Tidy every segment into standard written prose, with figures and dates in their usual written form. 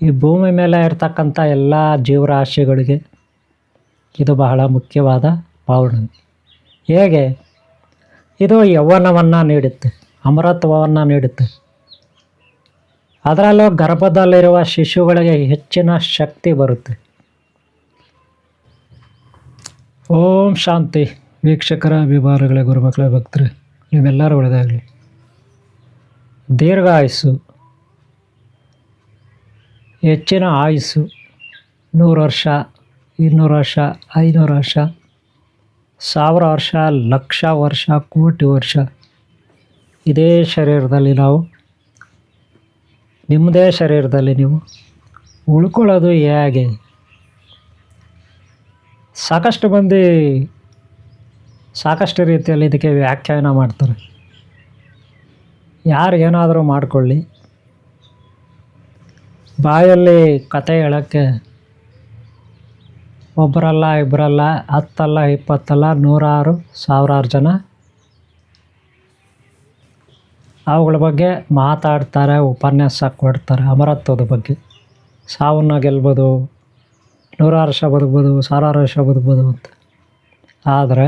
ಈ ಭೂಮಿ ಮೇಲೆ ಇರ್ತಕ್ಕಂಥ ಎಲ್ಲ ಜೀವರಾಶಿಗಳಿಗೆ ಇದು ಬಹಳ ಮುಖ್ಯವಾದ ಪೌರ್ಣಮಿ. ಹೇಗೆ ಇದು ಯೌವನವನ್ನು ನೀಡುತ್ತೆ, ಅಮರತ್ವವನ್ನು ನೀಡುತ್ತೆ. ಅದರಲ್ಲೂ ಗರ್ಭದಲ್ಲಿರುವ ಶಿಶುಗಳಿಗೆ ಹೆಚ್ಚಿನ ಶಕ್ತಿ ಬರುತ್ತೆ. ಓಂ ಶಾಂತಿ. ವೀಕ್ಷಕರ ಅಭಿಮಾನಿಗಳೇ, ಗುರುಮಕ್ಕಳೇ, ಭಕ್ತರೇ, ನೀವೆಲ್ಲರೂ ಒಳ್ಳೆಯದಾಗಲಿ. ದೀರ್ಘಾಯುಸ್ಸು, ಹೆಚ್ಚಿನ ಆಯುಸ್ಸು, 100 ವರ್ಷ, 200 ವರ್ಷ, 500 ವರ್ಷ, 1000 ವರ್ಷ, ಲಕ್ಷ ವರ್ಷ, ಕೋಟಿ ವರ್ಷ ಇದೇ ಶರೀರದಲ್ಲಿ ನಾವು, ನಿಮ್ಮದೇ ಶರೀರದಲ್ಲಿ ನೀವು ಉಳ್ಕೊಳ್ಳೋದು ಹೇಗೆ? ಸಾಕಷ್ಟು ಮಂದಿ ಸಾಕಷ್ಟು ರೀತಿಯಲ್ಲಿ ಇದಕ್ಕೆ ವ್ಯಾಖ್ಯಾನ ಮಾಡ್ತಾರೆ. ಯಾರು ಏನಾದರೂ ಮಾಡಿಕೊಳ್ಳಿ, ಬಾಯಲ್ಲಿ ಕತೆ ಹೇಳೋಕ್ಕೆ ಒಬ್ಬರಲ್ಲ, ಇಬ್ಬರಲ್ಲ, 10 ಅಲ್ಲ, 20 ಅಲ್ಲ, 100 ಸಾವಿರಾರು ಜನ ಅವುಗಳ ಬಗ್ಗೆ ಮಾತಾಡ್ತಾರೆ, ಉಪನ್ಯಾಸ ಕೊಡ್ತಾರೆ. ಅಮರತ್ವದ ಬಗ್ಗೆ, ಸಾವನ್ನು ಗೆಲ್ಬೋದು, 100 ವರ್ಷ ಬದುಕ್ಬೋದು, 1000 ವರ್ಷ ಬದುಕ್ಬೋದು ಅಂತ. ಆದರೆ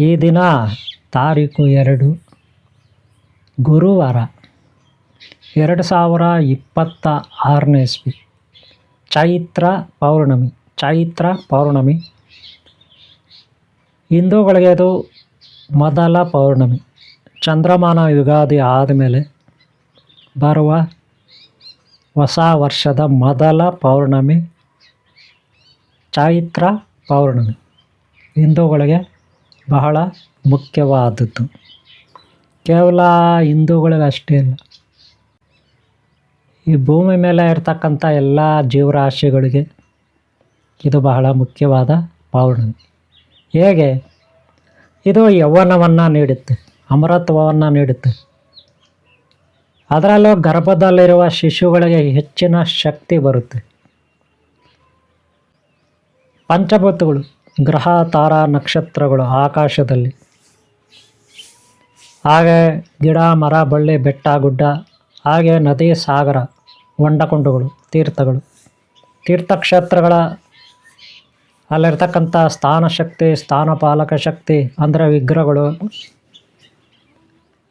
ಈ ದಿನ ತಾರೀಕು 2 ಗುರುವಾರ 2026ನೇ ಇಸ್ವಿ, ಚೈತ್ರ ಪೌರ್ಣಮಿ. ಹಿಂದೂಗಳಿಗೆ ಅದು ಮೊದಲ ಪೌರ್ಣಮಿ. ಚಂದ್ರಮಾನ ಯುಗಾದಿ ಆದಮೇಲೆ ಬರುವ ಹೊಸ ವರ್ಷದ ಮೊದಲ ಪೌರ್ಣಮಿ ಚೈತ್ರ ಪೌರ್ಣಮಿ. ಹಿಂದೂಗಳಿಗೆ ಬಹಳ ಮುಖ್ಯವಾದದ್ದು. ಕೇವಲ ಹಿಂದೂಗಳಿಗೆ ಅಷ್ಟೇ ಅಲ್ಲ, ಈ ಭೂಮಿ ಮೇಲೆ ಇರ್ತಕ್ಕಂಥ ಎಲ್ಲ ಜೀವರಾಶಿಗಳಿಗೆ ಇದು ಬಹಳ ಮುಖ್ಯವಾದ ಪೌರ್ಣಮಿ. ಹೇಗೆ ಇದು ಯೌವನವನ್ನು ನೀಡುತ್ತೆ, ಅಮರತ್ವವನ್ನು ನೀಡುತ್ತೆ. ಅದರಲ್ಲೂ ಗರ್ಭದಲ್ಲಿರುವ ಶಿಶುಗಳಿಗೆ ಹೆಚ್ಚಿನ ಶಕ್ತಿ ಬರುತ್ತೆ. ಪಂಚಭೂತಗಳು, ಗ್ರಹ, ತಾರ, ನಕ್ಷತ್ರಗಳು ಆಕಾಶದಲ್ಲಿ, ಹಾಗೆ ಗಿಡ, ಮರ, ಬಳ್ಳಿ, ಬೆಟ್ಟ, ಗುಡ್ಡ, ಹಾಗೆ ನದಿ, ಸಾಗರ, ಹೊಂಡಕೊಂಡಗಳು, ತೀರ್ಥಕ್ಷೇತ್ರಗಳ ಅಲ್ಲಿರ್ತಕ್ಕಂಥ ಸ್ಥಾನ ಶಕ್ತಿ, ಸ್ಥಾನಪಾಲಕ ಶಕ್ತಿ ಅಂದರೆ ವಿಗ್ರಹಗಳು,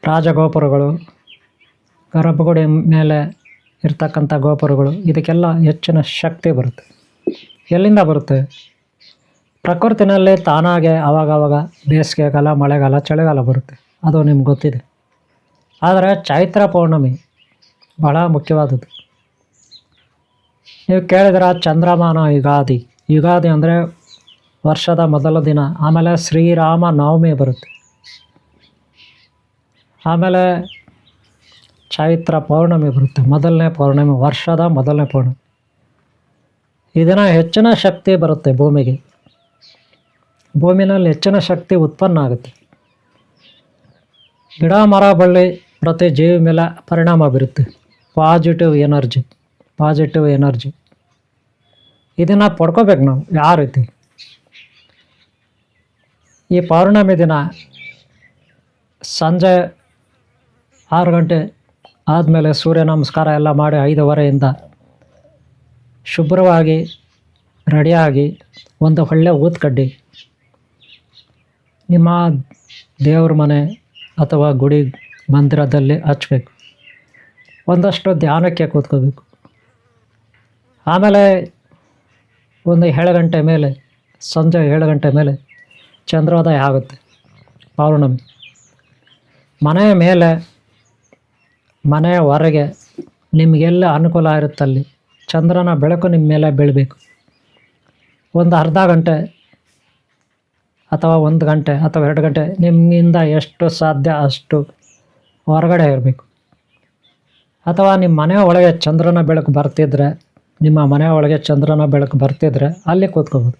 ರಾಜಗೋಪುರಗಳು, ಗರ್ಭಗುಡಿ ಮೇಲೆ ಇರ್ತಕ್ಕಂಥ ಗೋಪುರಗಳು, ಇದಕ್ಕೆಲ್ಲ ಹೆಚ್ಚಿನ ಶಕ್ತಿ ಬರುತ್ತೆ. ಎಲ್ಲಿಂದ ಬರುತ್ತೆ? ಪ್ರಕೃತಿನಲ್ಲಿ ತಾನಾಗೆ ಆವಾಗವಾಗ ಬೇಸಿಗೆಗಾಲ, ಮಳೆಗಾಲ, ಚಳಿಗಾಲ ಬರುತ್ತೆ. ಅದು ನಿಮ್ಗೆ ಗೊತ್ತಿದೆ. ಆದರೆ ಚೈತ್ರ ಪೌರ್ಣಮಿ ಬಹಳ ಮುಖ್ಯವಾದದ್ದು. ನೀವು ಕೇಳಿದ್ರೆ ಚಂದ್ರಮಾನ ಯುಗಾದಿ ಅಂದರೆ ವರ್ಷದ ಮೊದಲ ದಿನ. ಆಮೇಲೆ ಶ್ರೀರಾಮ ನವಮಿ ಬರುತ್ತೆ. ಆಮೇಲೆ ಚೈತ್ರ ಪೌರ್ಣಮಿ ಬರುತ್ತೆ, ಮೊದಲನೇ ಪೌರ್ಣಮಿ, ವರ್ಷದ ಮೊದಲನೇ ಪೌರ್ಣಮಿ. ಇದನ್ನು ಹೆಚ್ಚಿನ ಶಕ್ತಿ ಬರುತ್ತೆ ಭೂಮಿಗೆ. ಭೂಮಿನಲ್ಲಿ ಹೆಚ್ಚಿನ ಶಕ್ತಿ ಉತ್ಪನ್ನ ಆಗುತ್ತೆ. ಗಿಡ, ಮರ, ಬಳ್ಳಿ ಪ್ರತಿ ಜೀವಿ ಮೇಲೆ ಪರಿಣಾಮ ಬೀರುತ್ತೆ. ಪಾಸಿಟಿವ್ ಎನರ್ಜಿ ಇದನ್ನು ಪಡ್ಕೋಬೇಕು ನಾವು. ಯಾವ ರೀತಿ? ಈ ಪೌರ್ಣಮಿ ದಿನ ಸಂಜೆ 6 ಗಂಟೆ ಆದಮೇಲೆ ಸೂರ್ಯ ನಮಸ್ಕಾರ ಎಲ್ಲ ಮಾಡಿ 5:15 ಶುಭ್ರವಾಗಿ ರೆಡಿಯಾಗಿ ಒಂದು ಒಳ್ಳೆ ಊದ್ಕಡ್ಡಿ ನಿಮ್ಮ ದೇವ್ರ ಮನೆ ಅಥವಾ ಗುಡಿ ಮಂದಿರದಲ್ಲಿ ಹಚ್ಚಬೇಕು. ಒಂದಷ್ಟು ಧ್ಯಾನಕ್ಕೆ ಕೂತ್ಕೋಬೇಕು. ಆಮೇಲೆ ಒಂದು 7 ಗಂಟೆ ಮೇಲೆ, ಸಂಜೆ 7 ಗಂಟೆ ಮೇಲೆ ಚಂದ್ರೋದಯ ಆಗುತ್ತೆ. ಪೌರ್ಣಮಿ ಮನೆಯ ಮೇಲೆ, ಮನೆಯ ಹೊರಗೆ ನಿಮಗೆಲ್ಲ ಅನುಕೂಲ ಇರುತ್ತಲ್ಲಿ ಚಂದ್ರನ ಬೆಳಕು ನಿಮ್ಮ ಮೇಲೆ ಬೀಳಬೇಕು. ಒಂದು ಅರ್ಧ ಗಂಟೆ ಅಥವಾ 1 ಗಂಟೆ ಅಥವಾ 2 ಗಂಟೆ ನಿಮ್ಮಿಂದ ಎಷ್ಟು ಸಾಧ್ಯ ಅಷ್ಟು ಹೊರಗಡೆ ಇರಬೇಕು. ಅಥವಾ ನಿಮ್ಮ ಮನೆಯ ಒಳಗೆ ಚಂದ್ರನ ಬೆಳಕು ಬರ್ತಿದ್ರೆ, ಅಲ್ಲಿ ಕೂತ್ಕೋಬೋದು.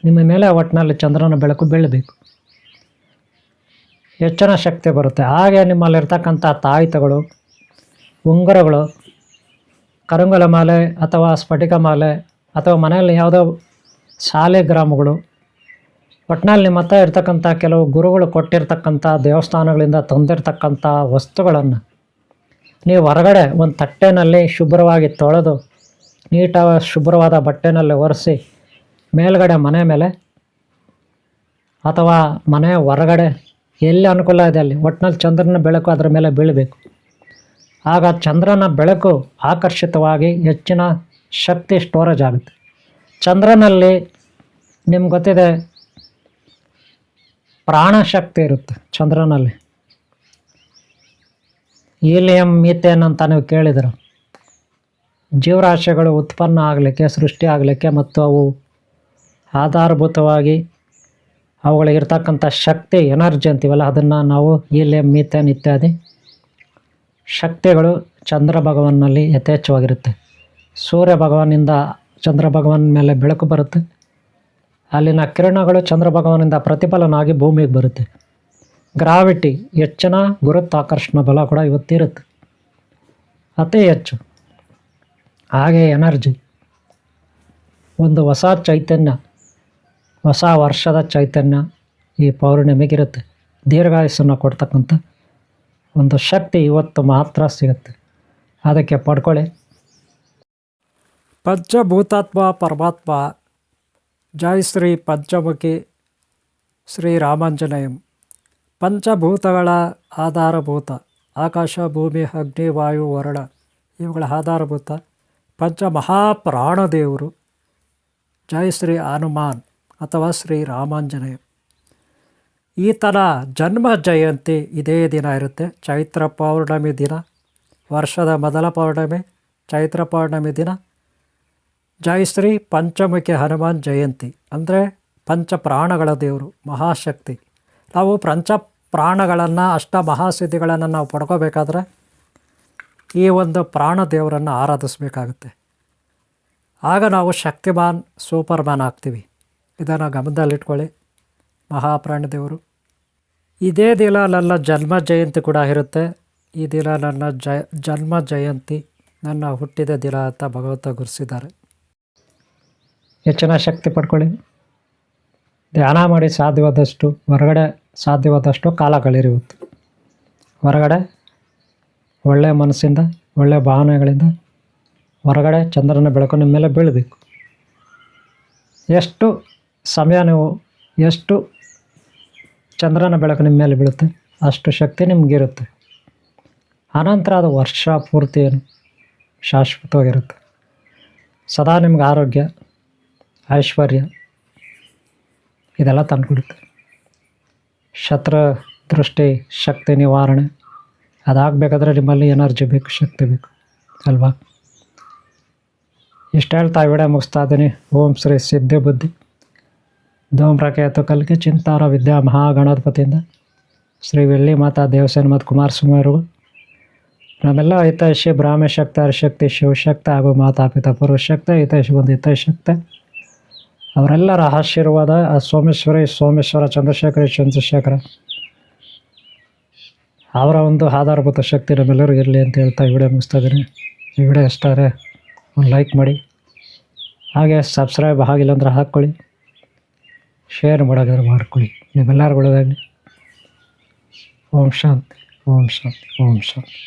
ನಿಮ್ಮ ಮೇಲೆ ಒಟ್ಟಿನಲ್ಲಿ ಚಂದ್ರನ ಬೆಳಕು ಬೀಳಬೇಕು, ಹೆಚ್ಚಿನ ಶಕ್ತಿ ಬರುತ್ತೆ. ಹಾಗೆ ನಿಮ್ಮಲ್ಲಿರ್ತಕ್ಕಂಥ ತಾಯಿತಗಳು, ಉಂಗುರಗಳು, ಕರಂಗುಲ ಮಾಲೆ ಅಥವಾ ಸ್ಫಟಿಕ ಮಾಲೆ ಅಥವಾ ಮನೆಯಲ್ಲಿ ಯಾವುದೋ ಶಾಲಿಗ್ರಾಮಗಳು, ಒಟ್ಟಿನಲ್ಲಿ ನಿಮ್ಮ ಹತ್ರ ಇರ್ತಕ್ಕಂಥ ಕೆಲವು ಗುರುಗಳು ಕೊಟ್ಟಿರ್ತಕ್ಕಂಥ ದೇವಸ್ಥಾನಗಳಿಂದ ತಂದಿರ್ತಕ್ಕಂಥ ವಸ್ತುಗಳನ್ನು ನೀವು ಹೊರಗಡೆ ಒಂದು ತಟ್ಟೆನಲ್ಲಿ ಶುಭ್ರವಾಗಿ ತೊಳೆದು ನೀಟಾಗಿ ಶುಭ್ರವಾದ ಬಟ್ಟೆನಲ್ಲಿ ಒರೆಸಿ ಮೇಲ್ಗಡೆ ಮನೆ ಮೇಲೆ ಅಥವಾ ಮನೆ ಹೊರಗಡೆ ಎಲ್ಲಿ ಅನುಕೂಲ ಇದೆ ಅಲ್ಲಿ ಒಟ್ಟಿನಲ್ಲಿ ಚಂದ್ರನ ಬೆಳಕು ಅದರ ಮೇಲೆ ಬೀಳಬೇಕು. ಆಗ ಚಂದ್ರನ ಬೆಳಕು ಆಕರ್ಷಿತವಾಗಿ ಹೆಚ್ಚಿನ ಶಕ್ತಿ ಸ್ಟೋರೇಜ್ ಆಗುತ್ತೆ. ಚಂದ್ರನಲ್ಲಿ ನಿಮ್ಗೆ ಗೊತ್ತಿದೆ ಪ್ರಾಣಶಕ್ತಿ ಇರುತ್ತೆ. ಚಂದ್ರನಲ್ಲಿ ಹೀಲಿಯಂ ಮೀಥೇನ್ ಅಂತ ನೀವು ಕೇಳಿದ್ರು. ಜೀವರಾಶಿಗಳು ಉತ್ಪನ್ನ ಆಗಲಿಕ್ಕೆ, ಸೃಷ್ಟಿ ಆಗಲಿಕ್ಕೆ ಮತ್ತು ಅವು ಆಧಾರಭೂತವಾಗಿ ಅವುಗಳಿಗಿರ್ತಕ್ಕಂಥ ಶಕ್ತಿ, ಎನರ್ಜಿ ಅಂತೀವಲ್ಲ, ಅದನ್ನು ನಾವು ಹೀಲಿಯಂ ಮೀಥೇನ್ ಇತ್ಯಾದಿ ಶಕ್ತಿಗಳು ಚಂದ್ರ ಭಗವಾನಲ್ಲಿ ಯಥೇಚ್ಛವಾಗಿರುತ್ತೆ. ಸೂರ್ಯ ಭಗವಾನಿಂದ ಚಂದ್ರ ಭಗವಾನ್ ಮೇಲೆ ಬೆಳಕು ಬರುತ್ತೆ. ಅಲ್ಲಿನ ಕಿರಣಗಳು ಚಂದ್ರ ಭಗವಾನಿಂದ ಪ್ರತಿಫಲನ ಆಗಿ ಭೂಮಿಗೆ ಬರುತ್ತೆ. ಗ್ರಾವಿಟಿ, ಹೆಚ್ಚಿನ ಗುರುತ್ವಾಕರ್ಷಣ ಬಲ ಕೂಡ ಇವತ್ತಿರುತ್ತೆ, ಅತಿ ಹೆಚ್ಚು. ಹಾಗೆ ಎನರ್ಜಿ, ಒಂದು ಹೊಸ ಚೈತನ್ಯ, ಹೊಸ ವರ್ಷದ ಚೈತನ್ಯ ಈ ಪೌರ್ಣಿಮೆಗಿರುತ್ತೆ. ದೀರ್ಘಾಯುಸ್ಸನ್ನು ಕೊಡ್ತಕ್ಕಂಥ ಒಂದು ಶಕ್ತಿ ಇವತ್ತು ಮಾತ್ರ ಸಿಗುತ್ತೆ. ಅದಕ್ಕೆ ಪಡ್ಕೊಳ್ಳಿ. ಪಂಚಭೂತಾತ್ಮ ಪರಮಾತ್ಮ ಜೈ ಶ್ರೀ ಪಂಚಮುಖಿ ಶ್ರೀ ರಾಮಾಂಜನೇಯಂ. ಪಂಚಭೂತಗಳ ಆಧಾರಭೂತ ಆಕಾಶ, ಭೂಮಿ, ಅಗ್ನಿ, ವಾಯು, ವರುಣ ಇವುಗಳ ಆಧಾರಭೂತ ಪಂಚಮಹಾಪ್ರಾಣದೇವರು ಜೈ ಶ್ರೀ ಹನುಮಾನ್ ಅಥವಾ ಶ್ರೀ ರಾಮಾಂಜನೇಯ. ಈತನ ಜನ್ಮ ಜಯಂತಿ ಇದೇ ದಿನ ಇರುತ್ತೆ. ಚೈತ್ರ ಪೌರ್ಣಮಿ ದಿನ, ವರ್ಷದ ಮೊದಲ ಪೌರ್ಣಮಿ ಚೈತ್ರ ಪೌರ್ಣಮಿ ದಿನ ಜೈ ಶ್ರೀ ಪಂಚಮುಖಿ ಹನುಮಾನ್ ಜಯಂತಿ. ಅಂದರೆ ಪಂಚಪ್ರಾಣಗಳ ದೇವರು, ಮಹಾಶಕ್ತಿ. ನಾವು ಪ್ರಾಣಗಳನ್ನು, ಅಷ್ಟ ಮಹಾಸಿದ್ಧಿಗಳನ್ನು ನಾವು ಪಡ್ಕೋಬೇಕಾದ್ರೆ ಈ ಒಂದು ಪ್ರಾಣ ದೇವರನ್ನು ಆರಾಧಿಸಬೇಕಾಗುತ್ತೆ. ಆಗ ನಾವು ಶಕ್ತಿಮಾನ್, ಸೂಪರ್ಮ್ಯಾನ್ ಆಗ್ತೀವಿ. ಇದನ್ನು ಗಮನದಲ್ಲಿಟ್ಕೊಳ್ಳಿ. ಮಹಾಪ್ರಾಣ ದೇವರು. ಇದೇ ದಿನ ನನ್ನ ಜನ್ಮ ಜಯಂತಿ ಕೂಡ ಇರುತ್ತೆ. ಈ ದಿನ ನನ್ನ ಜನ್ಮ ಜಯಂತಿ, ನನ್ನ ಹುಟ್ಟಿದ ದಿನ ಅಂತ ಭಗವಂತ ಗುರುಸಿದ್ದಾರೆ. ಹೆಚ್ಚಿನ ಶಕ್ತಿ ಪಡ್ಕೊಳ್ಳಿ. ಧ್ಯಾನ ಮಾಡಿ, ಸಾಧ್ಯವಾದಷ್ಟು ಹೊರಗಡೆ ಸಾಧ್ಯವಾದಷ್ಟು ಕಾಲ ಕಳೀರಿ. ಇವತ್ತು ಹೊರಗಡೆ ಒಳ್ಳೆಯ ಮನಸ್ಸಿಂದ, ಒಳ್ಳೆಯ ಭಾವನೆಗಳಿಂದ ಹೊರಗಡೆ ಚಂದ್ರನ ಬೆಳಕು ನಿಮ್ಮ ಮೇಲೆ ಬೀಳಬೇಕು. ಎಷ್ಟು ಸಮಯ ನೀವು, ಎಷ್ಟು ಚಂದ್ರನ ಬೆಳಕು ನಿಮ್ಮ ಮೇಲೆ ಬೀಳುತ್ತೆ ಅಷ್ಟು ಶಕ್ತಿ ನಿಮಗಿರುತ್ತೆ. ಆನಂತರ ಅದು ವರ್ಷ ಪೂರ್ತಿ ಶಾಶ್ವತವಾಗಿರುತ್ತೆ. ಸದಾ ನಿಮ್ಗೆ ಆರೋಗ್ಯ, ಐಶ್ವರ್ಯ ಇದೆಲ್ಲ ತಂದುಕೊಡುತ್ತೆ. ಶತ್ರು ದೃಷ್ಟಿ ಶಕ್ತಿ ನಿವಾರಣೆ ಅದಾಗಬೇಕಾದ್ರೆ ನಿಮ್ಮಲ್ಲಿ ಎನರ್ಜಿ ಬೇಕು, ಶಕ್ತಿ ಬೇಕು ಅಲ್ವಾ. ಇಷ್ಟು ಹೇಳ್ತಾ ವಿಡಿಯೋ ಮುಗಿಸ್ತಾ ಇದ್ದೀನಿ. ಓಂ ಶ್ರೀ ಸಿದ್ಧಿ ಬುದ್ಧಿ ಧೂಮ್ರಕೇತು ಕಲ್ಕಿ ಚಿಂತಾರ ವಿದ್ಯಾ ಮಹಾಗಣಪತಿಯಿಂದ ಶ್ರೀ ವೆಳ್ಳಿ ಮಾತಾ ದೇವಸೇನ ಮತ್ತು ಕುಮಾರಸ್ವಾಮಿಯವರು, ನಮ್ಮೆಲ್ಲ ಹಿತೈಷಿ ಬ್ರಾಹ್ಮಶಕ್ತಿ, ಹರಿಶಕ್ತಿ, ಶಿವಶಕ್ತಿ ಹಾಗೂ ಮಾತಾಪಿತ ಪುರುಷಶಕ್ತಿ, ಹಿತೈಷಿ ಬಂದು ಹಿತೈಷಕ್ತಿ ಅವರೆಲ್ಲರ ಆಶೀರ್ವಾದ ಆ ಸೋಮೇಶ್ವರ ಚಂದ್ರಶೇಖರ ಅವರ ಒಂದು ಆಧಾರಭೂತ ಶಕ್ತಿ ನಮ್ಮೆಲ್ಲರೂ ಇರಲಿ ಅಂತ ಹೇಳ್ತಾ ವಿಡಿಯೋ ಮುಗಿಸ್ತಾ ಇದ್ದೀನಿ. ಈ ವಿಡಿಯೋ ಇಷ್ಟ ಆದರೆ ಒಂದು ಲೈಕ್ ಮಾಡಿ, ಹಾಗೆ ಸಬ್ಸ್ಕ್ರೈಬ್ ಆಗಿಲ್ಲ ಅಂದ್ರೆ ಹಾಕ್ಕೊಳ್ಳಿ, ಶೇರ್ ಮಾಡೋದಾದ್ರೆ ಮಾಡ್ಕೊಳ್ಳಿ. ನಿಮ್ಮೆಲ್ಲರಿಗೂ ಒಳ್ಳೆಯದಾಗಲಿ. ಓಂ ಶಾಂತಿ, ಓಂ ಶಾಂತಿ, ಓಂ ಶಾಂತಿ.